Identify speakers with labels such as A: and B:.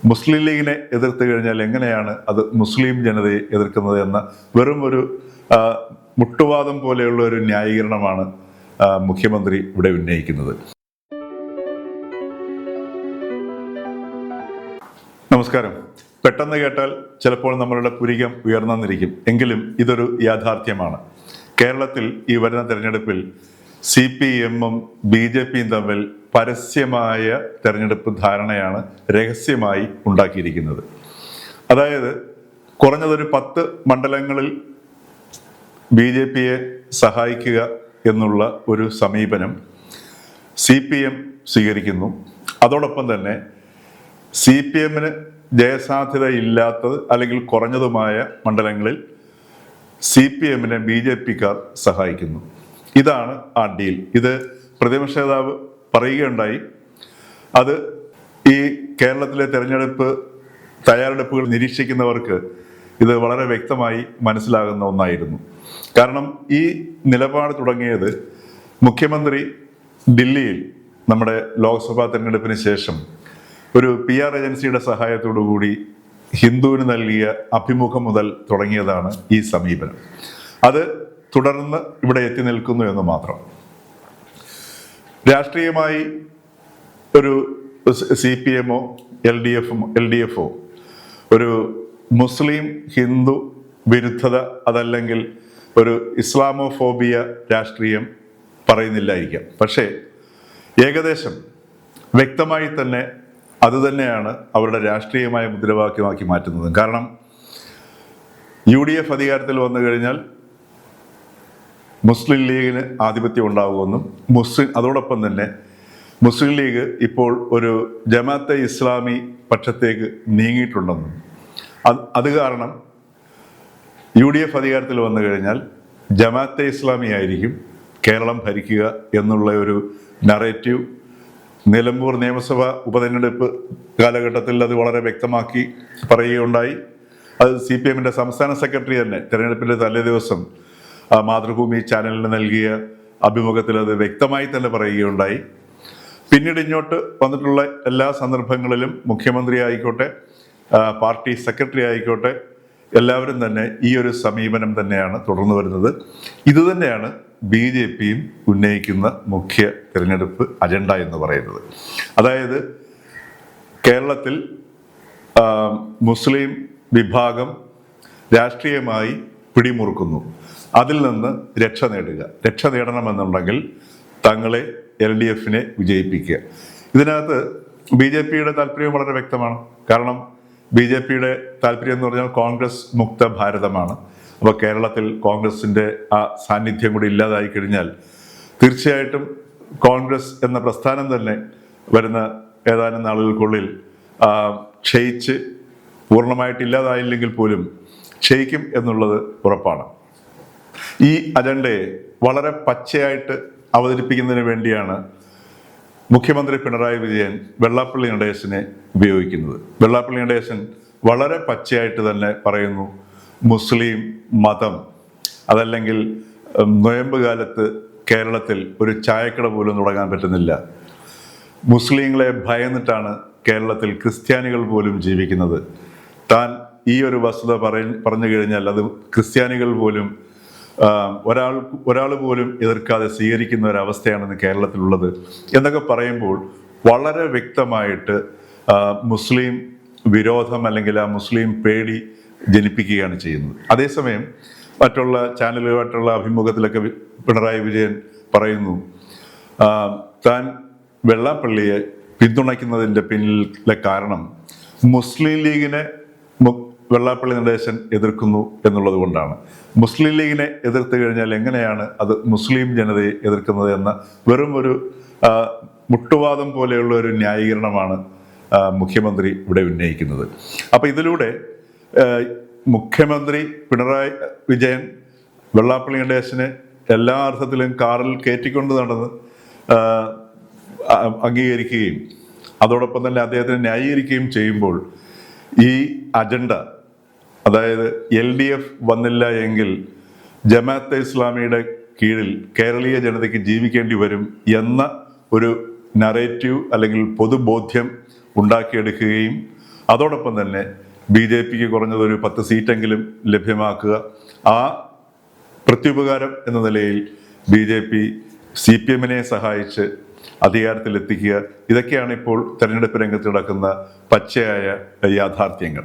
A: മുസ്ലിം ലീഗിനെ എതിർത്ത് കഴിഞ്ഞാൽ എങ്ങനെയാണ് അത് മുസ്ലിം ജനതയെ എതിർക്കുന്നത് എന്ന വെറും ഒരു മുട്ടുവാദം പോലെയുള്ള ഒരു ന്യായീകരണമാണ് മുഖ്യമന്ത്രി ഇവിടെ ഉന്നയിക്കുന്നത്. നമസ്കാരം. പെട്ടെന്ന് കേട്ടാൽ ചിലപ്പോൾ നമ്മളുടെ പുരികം ഉയർന്നെന്നിരിക്കും. എങ്കിലും ഇതൊരു യാഥാർത്ഥ്യമാണ്. കേരളത്തിൽ ഈ വരുന്ന തെരഞ്ഞെടുപ്പിൽ CPM-ഉം BJP-യും തമ്മിൽ പരസ്യമായ തെരഞ്ഞെടുപ്പ് ധാരണയാണ് രഹസ്യമായി ഉണ്ടാക്കിയിരിക്കുന്നത്. അതായത് കുറഞ്ഞതൊരു 10 മണ്ഡലങ്ങളിൽ BJP-യെ സഹായിക്കുക എന്നുള്ള ഒരു സമീപനം CPM സ്വീകരിക്കുന്നു. അതോടൊപ്പം തന്നെ CPM-ന് ജയസാധ്യത ഇല്ലാത്തത് അല്ലെങ്കിൽ കുറഞ്ഞതുമായ മണ്ഡലങ്ങളിൽ CPM-നെ BJP-ക്കാർ സഹായിക്കുന്നു. ഇതാണ് ആ ഡീൽ. ഇത് പ്രതിപക്ഷ നേതാവ് പറയുകയുണ്ടായി. അത് ഈ കേരളത്തിലെ തെരഞ്ഞെടുപ്പ് തയ്യാറെടുപ്പുകൾ നിരീക്ഷിക്കുന്നവർക്ക് ഇത് വളരെ വ്യക്തമായി മനസ്സിലാകുന്ന ഒന്നായിരുന്നു. കാരണം ഈ നിലപാട് തുടങ്ങിയത് മുഖ്യമന്ത്രി ദില്ലിയിൽ നമ്മുടെ ലോക്സഭാ തെരഞ്ഞെടുപ്പിന് ശേഷം ഒരു PR ഏജൻസിയുടെ സഹായത്തോടു കൂടി ഹിന്ദുവിന് നൽകിയ അഭിമുഖം മുതൽ തുടങ്ങിയതാണ് ഈ സമീപനം. അത് തുടർന്ന് ഇവിടെ എത്തി നിൽക്കുന്നു എന്ന് മാത്രം. രാഷ്ട്രീയമായി ഒരു CPM-ഓ LDF-ഓ ഒരു മുസ്ലിം ഹിന്ദു വിരുദ്ധത അതല്ലെങ്കിൽ ഒരു ഇസ്ലാമോഫോബിയ രാഷ്ട്രീയം പറയുന്നില്ലായിരിക്കാം. പക്ഷേ ഏകദേശം വ്യക്തമായി തന്നെ അതുതന്നെയാണ് അവരുടെ രാഷ്ട്രീയമായ മുദ്രാവാക്യമാക്കി മാറ്റുന്നത്. കാരണം UDF അധികാരത്തിൽ വന്നു കഴിഞ്ഞാൽ മുസ്ലിം ലീഗിന് ആധിപത്യം ഉണ്ടാകുമെന്നും അതോടൊപ്പം തന്നെ മുസ്ലിം ലീഗ് ഇപ്പോൾ ഒരു ജമാഅത്തെ ഇസ്ലാമി പക്ഷത്തേക്ക് നീങ്ങിയിട്ടുണ്ടെന്നും അത് കാരണം UDF അധികാരത്തിൽ വന്നു കഴിഞ്ഞാൽ ജമാഅത്തെ ഇസ്ലാമി ആയിരിക്കും കേരളം ഭരിക്കുക എന്നുള്ള ഒരു നറേറ്റീവ് നിലമ്പൂർ നിയമസഭ ഉപതെരഞ്ഞെടുപ്പ് കാലഘട്ടത്തിൽ അത് വളരെ വ്യക്തമാക്കി പറയുകയുണ്ടായി. അത് CPM-ന്റെ സംസ്ഥാന സെക്രട്ടറി തന്നെ തെരഞ്ഞെടുപ്പിൻ്റെ തലേ ദിവസം മാതൃഭൂമി ചാനലിന് നൽകിയ അഭിമുഖത്തിൽ അത് വ്യക്തമായി തന്നെ പറയുകയുണ്ടായി. പിന്നീട് ഇങ്ങോട്ട് വന്നിട്ടുള്ള എല്ലാ സന്ദർഭങ്ങളിലും മുഖ്യമന്ത്രി ആയിക്കോട്ടെ പാർട്ടി സെക്രട്ടറി ആയിക്കോട്ടെ എല്ലാവരും തന്നെ ഈ ഒരു സമീപനം തന്നെയാണ് തുടർന്നു വരുന്നത്. ഇതുതന്നെയാണ് BJP-യും ഉന്നയിക്കുന്ന മുഖ്യ തിരഞ്ഞെടുപ്പ് അജണ്ട എന്ന് പറയുന്നത്. അതായത് കേരളത്തിൽ മുസ്ലിം വിഭാഗം രാഷ്ട്രീയമായി പിടിമുറുക്കുന്നു. അതിൽ നിന്ന് രക്ഷ നേടണമെന്നുണ്ടെങ്കിൽ തങ്ങളെ LDF-നെ വിജയിപ്പിക്കുക. ഇതിനകത്ത് BJP-യുടെ താല്പര്യം വളരെ വ്യക്തമാണ്. കാരണം BJP-യുടെ താല്പര്യം എന്ന് പറഞ്ഞാൽ കോൺഗ്രസ് മുക്ത ഭാരതമാണ്. അപ്പോൾ കേരളത്തിൽ കോൺഗ്രസിൻ്റെ ആ സാന്നിധ്യം കൂടി ഇല്ലാതായി കഴിഞ്ഞാൽ തീർച്ചയായിട്ടും കോൺഗ്രസ് എന്ന പ്രസ്ഥാനം തന്നെ വരുന്ന ഏതാനും നാളുകൾക്കുള്ളിൽ ക്ഷയിച്ച് പൂർണ്ണമായിട്ട് ഇല്ലാതായില്ലെങ്കിൽ പോലും ക്ഷയിക്കും എന്നുള്ളത് ഉറപ്പാണ്. ഈ അജണ്ടയെ വളരെ പച്ചയായിട്ട് അവതരിപ്പിക്കുന്നതിന് വേണ്ടിയാണ് മുഖ്യമന്ത്രി പിണറായി വിജയൻ വെള്ളാപ്പള്ളി നടേശനെ ഉപയോഗിക്കുന്നത്. വെള്ളാപ്പള്ളി നടേശൻ വളരെ പച്ചയായിട്ട് തന്നെ പറയുന്നു, മുസ്ലിം മതം അതല്ലെങ്കിൽ നൊയമ്പ് കാലത്ത് കേരളത്തിൽ ഒരു ചായക്കട പോലും തുടങ്ങാൻ പറ്റുന്നില്ല. മുസ്ലിങ്ങളെ ഭയന്നിട്ടാണ് കേരളത്തിൽ ക്രിസ്ത്യാനികൾ പോലും ജീവിക്കുന്നത്. താൻ ഈ ഒരു വസ്തുത പറഞ്ഞു കഴിഞ്ഞാൽ അത് ക്രിസ്ത്യാനികൾ പോലും ഒരാൾ പോലും എതിർക്കാതെ സ്വീകരിക്കുന്ന ഒരവസ്ഥയാണെന്ന് കേരളത്തിലുള്ളത് എന്നൊക്കെ പറയുമ്പോൾ വളരെ വ്യക്തമായിട്ട് മുസ്ലിം വിരോധം അല്ലെങ്കിൽ ആ മുസ്ലിം പേടി ജനിപ്പിക്കുകയാണ് ചെയ്യുന്നത്. അതേസമയം മറ്റുള്ള ചാനലുമായിട്ടുള്ള അഭിമുഖത്തിലൊക്കെ പിണറായി വിജയൻ പറയുന്നു താൻ വെള്ളാപ്പള്ളിയെ പിന്തുണയ്ക്കുന്നതിൻ്റെ പിന്നിലെ കാരണം മുസ്ലിം ലീഗിനെ വെള്ളാപ്പള്ളി നടേശൻ എതിർക്കുന്നു എന്നുള്ളത് കൊണ്ടാണ്. മുസ്ലിം ലീഗിനെ എതിർത്ത് കഴിഞ്ഞാൽ എങ്ങനെയാണ് അത് മുസ്ലിം ജനതയെ എതിർക്കുന്നത് എന്ന വെറും ഒരു മുട്ടുവാദം പോലെയുള്ള ഒരു ന്യായീകരണമാണ് മുഖ്യമന്ത്രി ഇവിടെ ഉന്നയിക്കുന്നത്. അപ്പം ഇതിലൂടെ മുഖ്യമന്ത്രി പിണറായി വിജയൻ വെള്ളാപ്പള്ളി നടേശനെ എല്ലാ അർത്ഥത്തിലും കാറിൽ കയറ്റിക്കൊണ്ട് നടന്ന് അംഗീകരിക്കുകയും അതോടൊപ്പം തന്നെ അദ്ദേഹത്തിന് ന്യായീകരിക്കുകയും ചെയ്യുമ്പോൾ ഈ അജണ്ട, അതായത് LDF വന്നില്ല എങ്കിൽ ജമാഅത്തെ ഇസ്ലാമിയുടെ കീഴിൽ കേരളീയ ജനതയ്ക്ക് ജീവിക്കേണ്ടി വരും എന്ന ഒരു നറേറ്റീവ് അല്ലെങ്കിൽ പൊതുബോധ്യം ഉണ്ടാക്കിയെടുക്കുകയും അതോടൊപ്പം തന്നെ BJPക്ക് കുറഞ്ഞതൊരു 10 സീറ്റെങ്കിലും ലഭ്യമാക്കുക. ആ പ്രത്യുപകാരം എന്ന നിലയിൽ BJP CPM-നെ സഹായിച്ച് അധികാരത്തിലെത്തിക്കുക. ഇതൊക്കെയാണ് ഇപ്പോൾ തെരഞ്ഞെടുപ്പ് രംഗത്ത് നടക്കുന്ന പച്ചയായ യാഥാർത്ഥ്യങ്ങൾ.